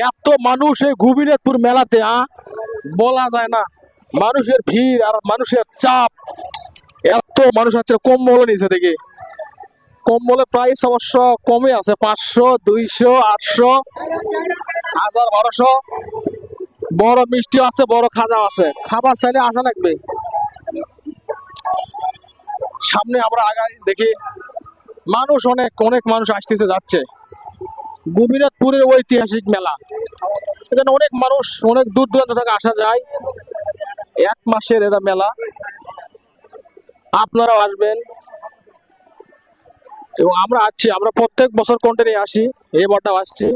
এত মানুষ এই গোপীনাথপুর মেলাতে বলা যায় না। মানুষের ভিড় আর মানুষের চাপ, এত মানুষ আছে। কম্বল নিচে থেকে, কম্বলের প্রাইস অবশ্য কমে আছে, 500, 200, 800, 1000, 1200। বড় মিষ্টি আছে, বড় খাজা আছে, খাবার চাইলে আসা লাগবে। সামনে আমরা আগাই দেখি, মানুষ অনেক অনেক মানুষ আসতেছে যাচ্ছে। গোপীনাথপুরের ঐতিহাসিক মেলা, এখানে অনেক মানুষ অনেক দূর দূরান্ত থেকে আসা যায়। 1 মাসের এটা মেলা, আপনারাও আসবেন। এবং আমরা আসছি, আমরা প্রত্যেক বছর কন্টিনিউ আসি, এবারটাও আসছি।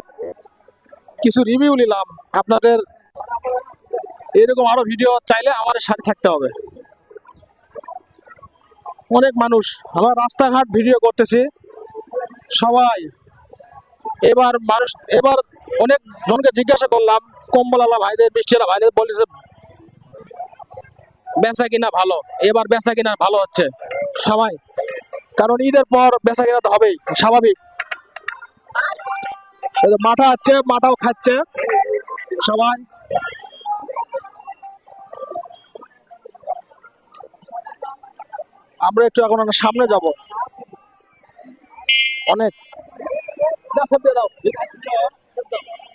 কিছু রিভিউ নিলাম আপনাদের। এরকম আরো ভিডিও চাইলে আমাদের সাথে থাকতে হবে। অনেক মানুষ, আমরা রাস্তাঘাট ভিডিও করতেছি সবাই। এবার মানুষ, এবার অনেক জনকে জিজ্ঞাসা করলাম, কম্বলালা ভাইদের, মিষ্টিওয়ালা ভাইদের, বলেছে বেচা কিনা ভালো। এবার বেচা কিনা ভালো হচ্ছে সবাই, কারণ ঈদের পর বেচা কিনা তো হবেই, স্বাভাবিক। মাঠা হচ্ছে, মাঠাও খাচ্ছে সবাই। আমরা একটু এখন সামনে যাব। অনেক দাও